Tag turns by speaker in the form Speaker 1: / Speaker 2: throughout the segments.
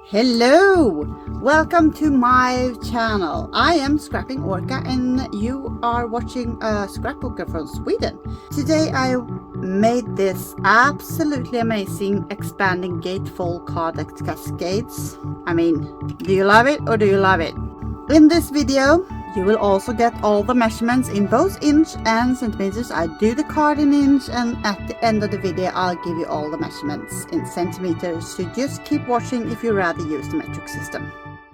Speaker 1: Hello! Welcome to my channel. I am Scrapping Orca and you are watching a scrapbooker from Sweden. Today I made this absolutely amazing expanding gatefold card at Cascades. I mean, do you love it or do you love it? In this video you will also get all the measurements in both inch and centimeters. I do the card in inch, and at the end of the video I'll give you all the measurements in centimeters, so just keep watching if you rather use the metric system.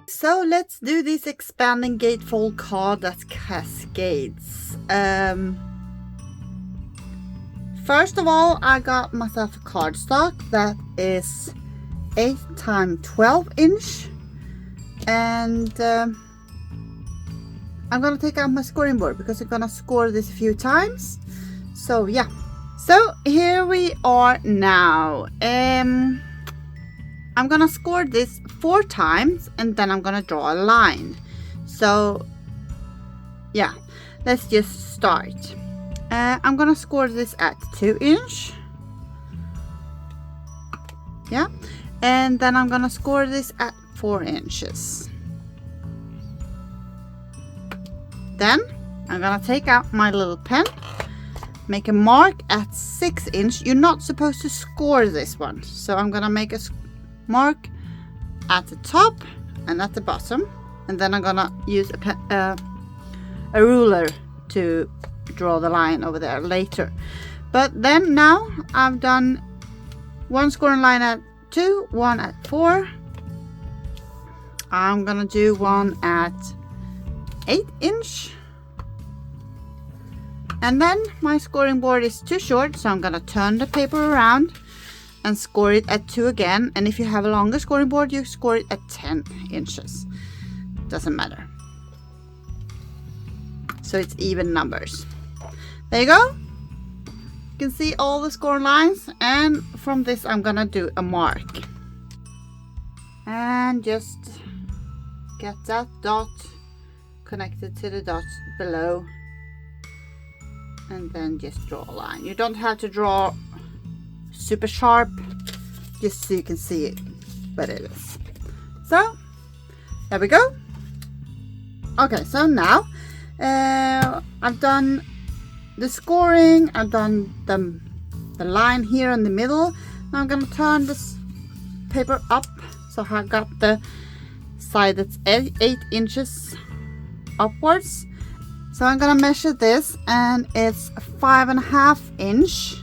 Speaker 1: So let's do this expanding gatefold card at Cascades. First of all, I got myself a cardstock that is 8 x 12 inch, and I'm gonna take out my scoring board because I'm gonna score this a few times. So yeah, so here we are now. I'm gonna score this 4 times and then I'm gonna draw a line. So yeah, let's just start. I'm gonna score this at 2 inch. Yeah, and then I'm gonna score this at 4 inches. Then I'm gonna take out my little pen, make a mark at 6 inch. You're not supposed to score this one, so I'm gonna make a mark at the top and at the bottom, and then I'm gonna use a ruler to draw the line over there later. But then now I've done one scoring line at 2, one at 4. I'm gonna do one at 8 inch, and then my scoring board is too short, so I'm gonna turn the paper around and score it at 2 again. And if you have a longer scoring board, you score it at 10 inches. Doesn't matter, so it's even numbers. There you go. You can see all the scoring lines, and from this I'm gonna do a mark and just get that dot connected to the dots below, and then just draw a line. You don't have to draw super sharp, just so you can see it, but it is. So there we go. Okay, so now I've done the scoring, I've done the line here in the middle. Now I'm gonna turn this paper up, so I got the side that's 8 inches upwards. So I'm gonna measure this, and it's 5.5 inch.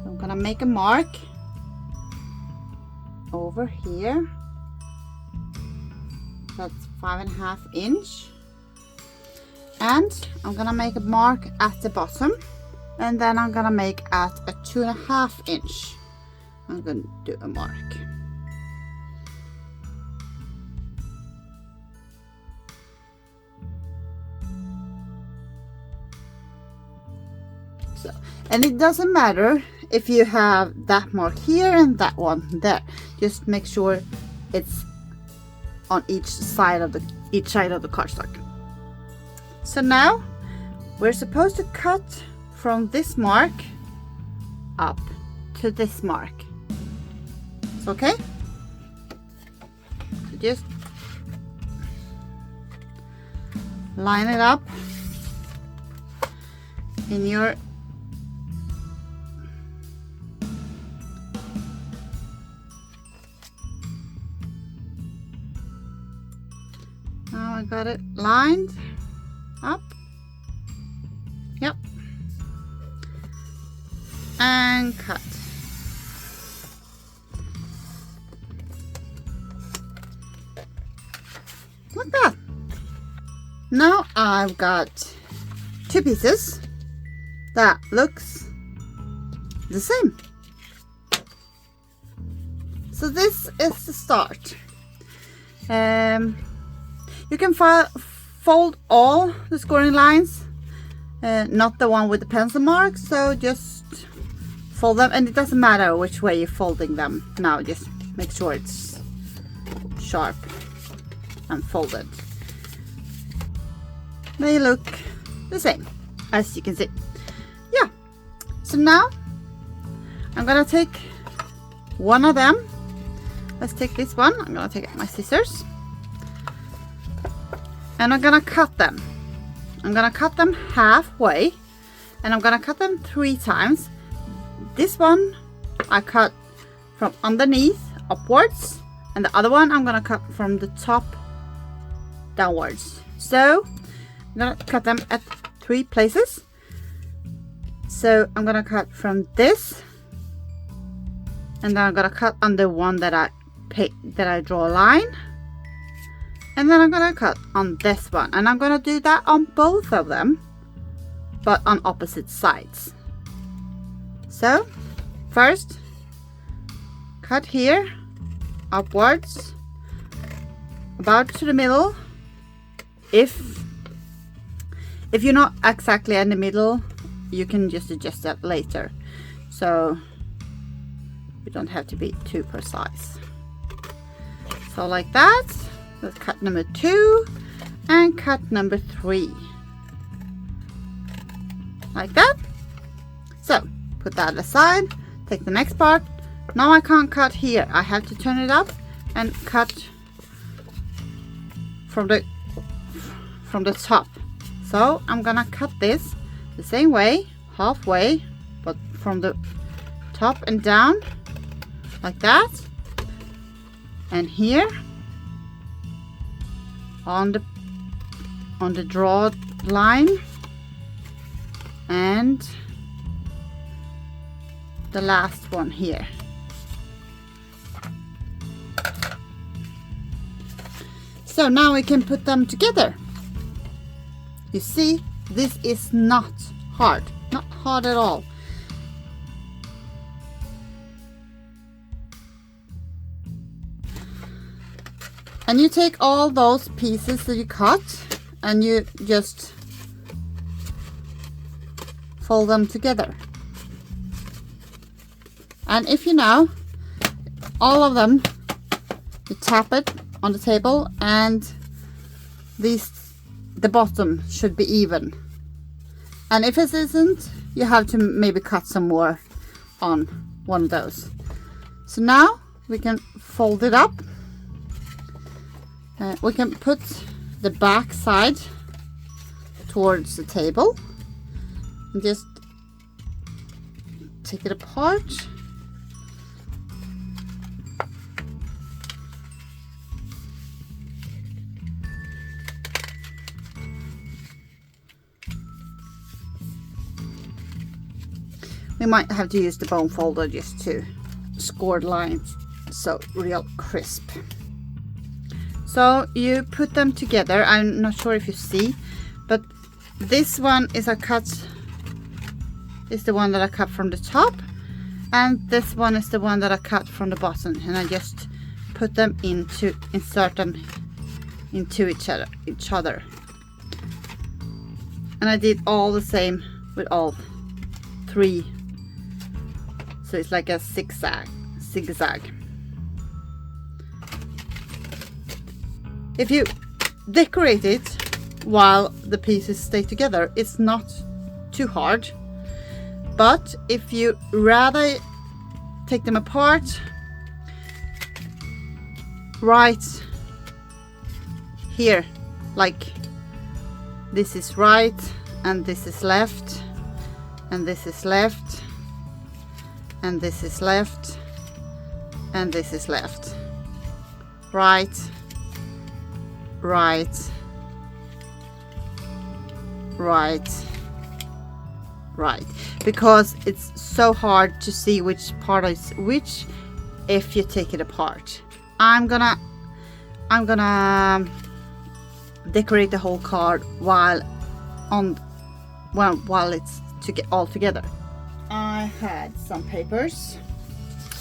Speaker 1: So I'm gonna make a mark over here. That's 5.5 inch, and I'm gonna make a mark at the bottom, and then I'm gonna make at a 2.5 inch. I'm gonna do a mark. So, and it doesn't matter if you have that mark here and that one there. Just make sure it's on each side of the cardstock. So now we're supposed to cut from this mark up to this mark. It's okay. So just line it up in your I got it lined up. Yep. And cut. Like that. Now I've got 2 pieces that looks the same. So this is the start. You can fold all the scoring lines, not the one with the pencil marks, so just fold them, and it doesn't matter which way you're folding them. Now just make sure it's sharp and folded. They look the same, as you can see. Yeah, so now I'm gonna take one of them let's take this one. I'm gonna take my scissors and I'm gonna cut them. I'm gonna cut them halfway and I'm gonna cut them 3 times. This one I cut from underneath upwards, and the other one I'm gonna cut from the top downwards. So I'm gonna cut them at 3 places. So I'm gonna cut from this, and then I'm gonna cut on the one that I draw a line, and then I'm gonna cut on this one, and I'm gonna do that on both of them, but on opposite sides. So first, cut here upwards about to the middle. If you're not exactly in the middle, you can just adjust that later, so you don't have to be too precise. So like that. Let's cut number 2 and cut number 3 like that. So put that aside, take the next part. Now I can't cut here, I have to turn it up and cut from the top. So I'm gonna cut this the same way, halfway, but from the top and down like that, and here on the draw line, and the last one here. So now we can put them together. You see, this is not hard at all. And you take all those pieces that you cut and you just fold them together. And if you know, all of them, you tap it on the table, and the bottom should be even. And if it isn't, you have to maybe cut some more on one of those. So now we can fold it up. We can put the back side towards the table and just take it apart. We might have to use the bone folder just to score the lines so real crisp. So you put them together. I'm not sure if you see, but this one is the one that I cut from the top, and this one is the one that I cut from the bottom, and I just put them insert them into each other. And I did all the same with all 3. So it's like a zigzag. If you decorate it while the pieces stay together, it's not too hard. But if you rather take them apart, right here, like this is right and this is left, and this is left, and this is left, and this is left, right, right, right, right, because it's so hard to see which part is which if you take it apart. I'm gonna decorate the whole card while it's all together. I had some papers.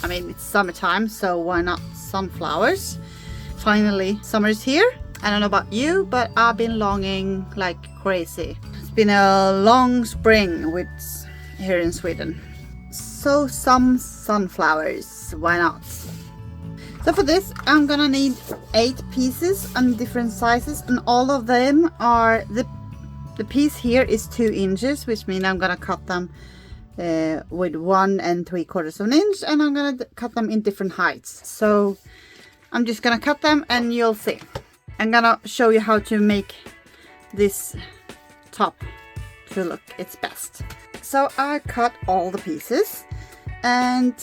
Speaker 1: I mean, it's summertime, so why not sunflowers? Finally, summer is here. I don't know about you, but I've been longing like crazy. It's been a long spring here in Sweden. So some sunflowers, why not? So for this, I'm gonna need 8 pieces on different sizes, and all of them are the piece here is 2 inches, which means I'm gonna cut them with 1 3/4 of an inch, and I'm gonna cut them in different heights. So I'm just gonna cut them and you'll see. I'm gonna show you how to make this top to look its best. So I cut all the pieces, and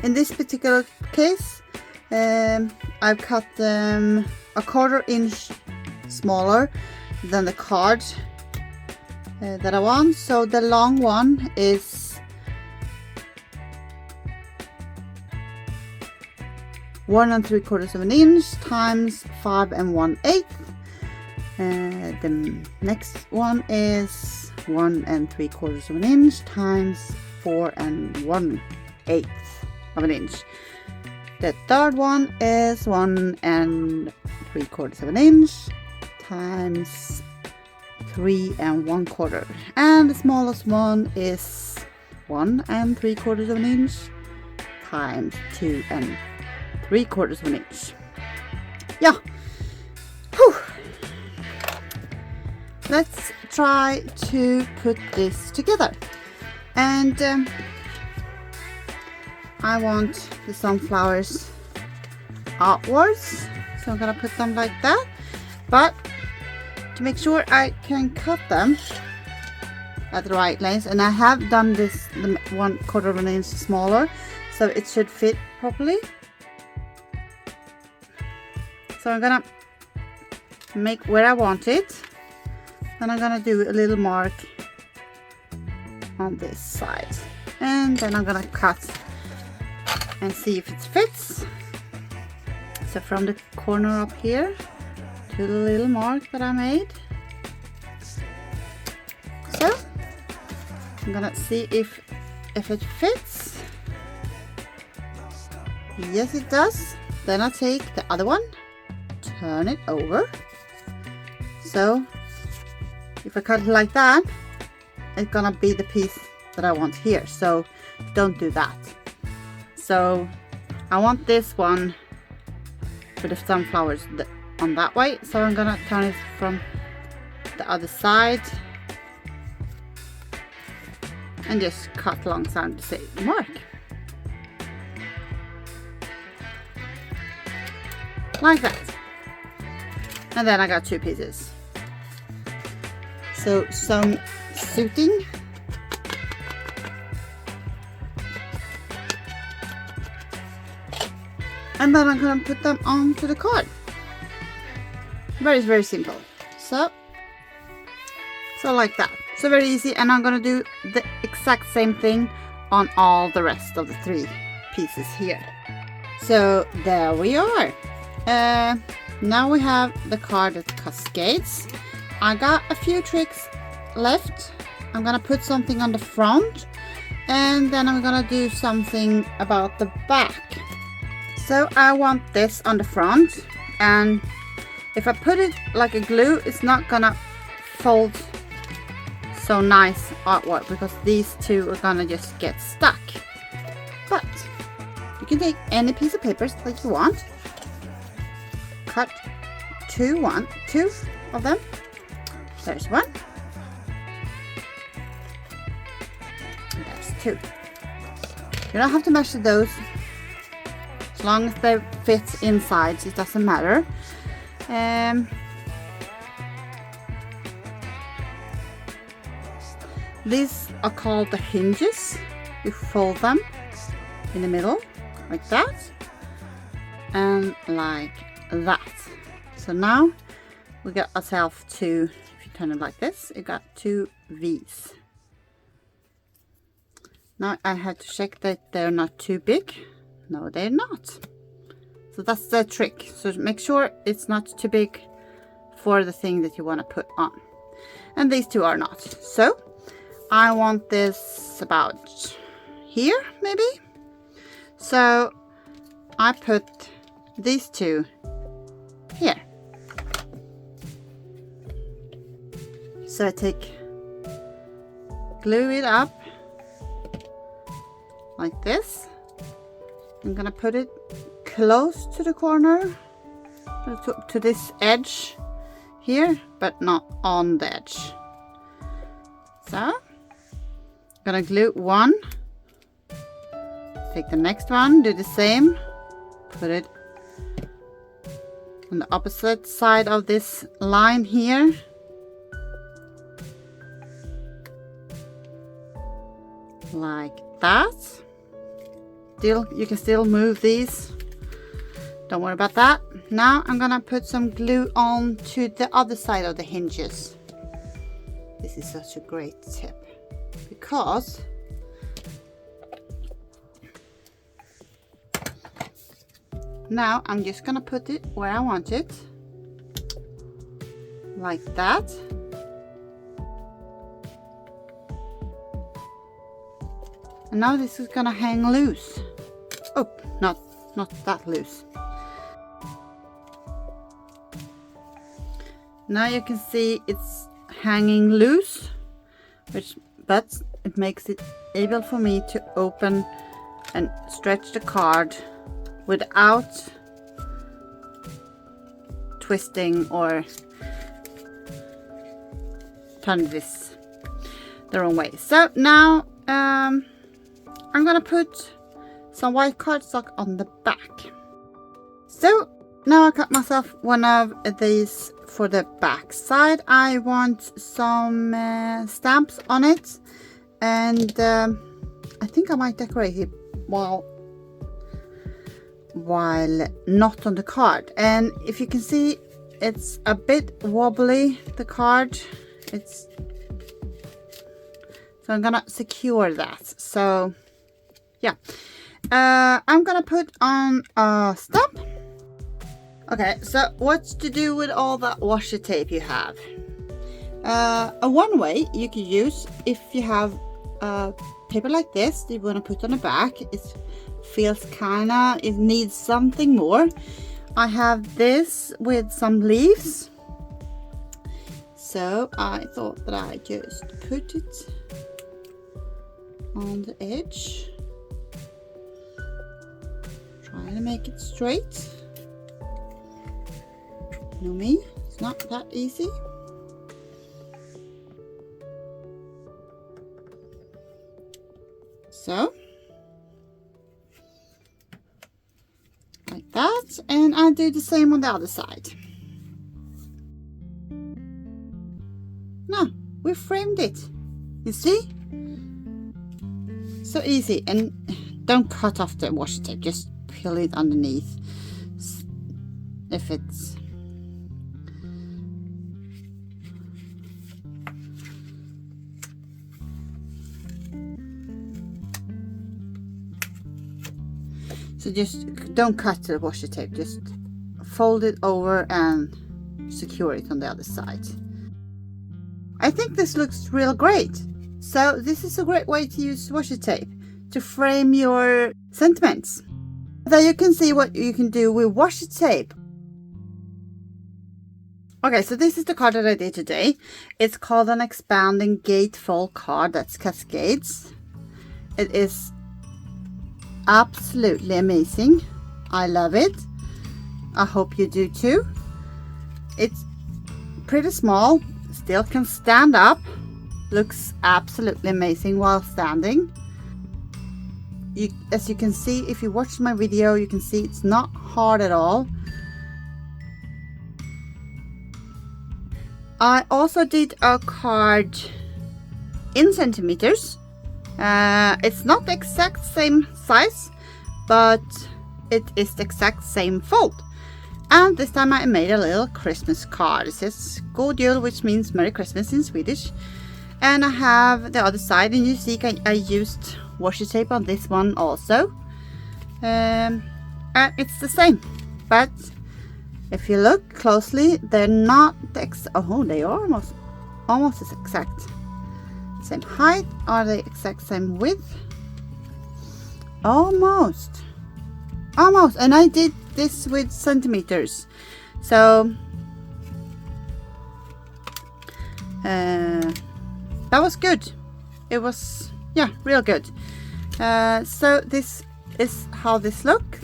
Speaker 1: in this particular case I've cut them 1/4 inch smaller than the card that I want. So the long one is 1 3/4 of an inch times 5 1/8. The next one is 1 3/4 of an inch times 4 1/8 of an inch. The third one is 1 3/4 of an inch times 3 1/4, and the smallest one is 1 3/4 of an inch times 2 3/4 of an inch. Yeah. Whew. Let's try to put this together, and I want the sunflowers outwards, so I'm gonna put them like that. But to make sure I can cut them at the right length, and I have done this 1/4 of an inch smaller, so it should fit properly. So I'm gonna make where I want it, and I'm gonna do a little mark on this side, and then I'm gonna cut and see if it fits. So from the corner up here to the little mark that I made. So I'm gonna see if it fits. Yes, it does. Then I take the other one, turn it over. So if I cut it like that, it's gonna be the piece that I want here. So don't do that. So I want this one with the sunflowers on that way, so I'm gonna turn it from the other side and just cut alongside the same mark, like that. And then I got 2 pieces. So some suiting. And then I'm gonna put them onto the card. Very simple. So like that. So very easy, and I'm gonna do the exact same thing on all the rest of the 3 pieces here. So there we are. Now we have the card at Cascades. I got a few tricks left. I'm gonna put something on the front, and then I'm gonna do something about the back. So I want this on the front, and if I put it like a glue, it's not gonna fold so nice artwork, because these 2 are gonna just get stuck. But you can take any piece of paper that you want, cut 2 of them. There's 1. And there's 2. You don't have to measure those. As long as they fit inside, it doesn't matter. These are called the hinges. You fold them in the middle like that and like that. So now we got ourselves 2, if you turn it like this, you got 2 V's. Now I have to check that they're not too big. No, they're not. So that's the trick. So make sure it's not too big for the thing that you want to put on. And these 2 are not. So I want this about here, maybe. So I put these 2 here. So I glue it up like this. I'm gonna put it close to the corner, to this edge here, but not on the edge. So Gonna glue one. Take the next one, do the same. Put it on the opposite side of this line here. Like that. You can still move these. Don't worry about that. Now I'm gonna put some glue on to the other side of the hinges. This is such a great tip because now I'm just gonna put it where I want it, like that. And now this is gonna hang loose. Oh, not that loose. Now you can see it's hanging loose, but it makes it able for me to open and stretch the card without twisting or turn this the wrong way. So now I'm gonna put some white cardstock on the back. So now I cut myself one of these for the back side. I want some stamps on it, and I think I might decorate it while not on the card. And if you can see, it's a bit wobbly, the card. So I'm gonna secure that. So yeah, I'm gonna put on a stamp. Okay, so what's to do with all that washi tape you have? One way you can use, if you have paper like this that you want to put on the back, it feels it needs something more. I have this with some leaves, so I thought that I just put it on the edge, trying to make it straight. You know me, it's not that easy. So like that, and I do the same on the other side. Now we framed it, you see, so easy. And don't cut off the washi tape, just peel it underneath if it's so just don't cut the washi tape, just fold it over and secure it on the other side. I think this looks real great. So this is a great way to use washi tape to frame your sentiments. There you can see what you can do with washi tape. Okay, so this is the card that I did today. It's called an expanding gatefold card. That's Cascades. It is absolutely amazing. I love it. I hope you do too. It's pretty small, still can stand up, looks absolutely amazing while standing. As you can see, if you watch my video, you can see it's not hard at all. I also did a card in centimeters. It's not the exact same size, but it is the exact same fold. And this time I made a little Christmas card. It says God Jul, which means Merry Christmas in Swedish. And I have the other side, and you see I used washi tape on this one also. And it's the same, but if you look closely, they're not they are almost as exact. Same height. Are they exact same width? Almost. And I did this with centimeters, so that was good. It was, yeah, real good. So this is how this look,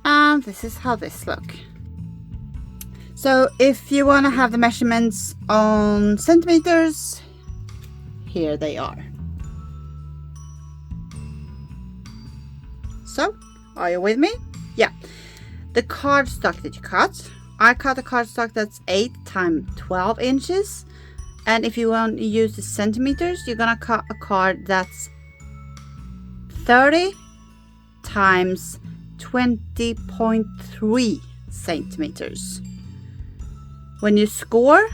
Speaker 1: and this is how this look. So if you want to have the measurements on centimeters, here they are. So, are you with me? Yeah. The cardstock that you cut, I cut a cardstock that's 8 times 12 inches. And if you want to use the centimeters, you're gonna cut a card that's 30 times 20.3 centimeters. When you score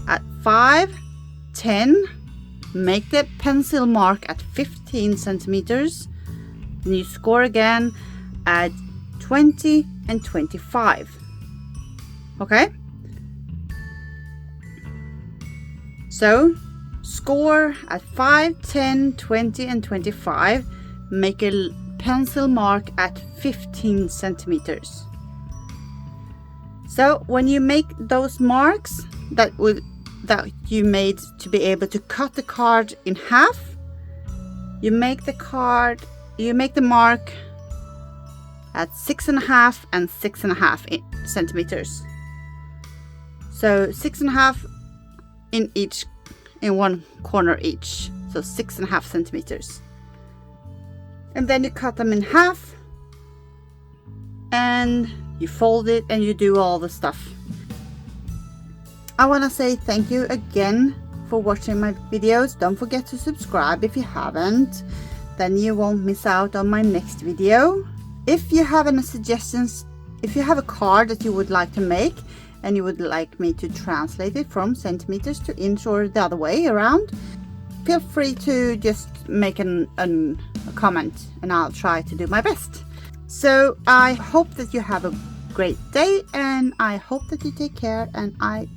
Speaker 1: at 5, 10, make the pencil mark at 15 centimeters, and you score again at 20 and 25. Okay? So, score at 5, 10, 20, and 25. Make a pencil mark at 15 centimeters. So, when you make those marks that you made to be able to cut the card in half, you make the mark at 6.5 and 6.5 centimeters. So 6.5 in one corner each, so 6.5 centimeters. And then you cut them in half, and you fold it, and you do all the stuff. I want to say thank you again for watching my videos. Don't forget to subscribe if you haven't, then you won't miss out on my next video. If you have any suggestions, if you have a card that you would like to make and you would like me to translate it from centimeters to inch or the other way around, feel free to just make a comment, and I'll try to do my best. So I hope that you have a great day, and I hope that you take care, and I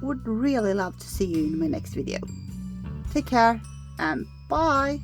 Speaker 1: would really love to see you in my next video. Take care and bye.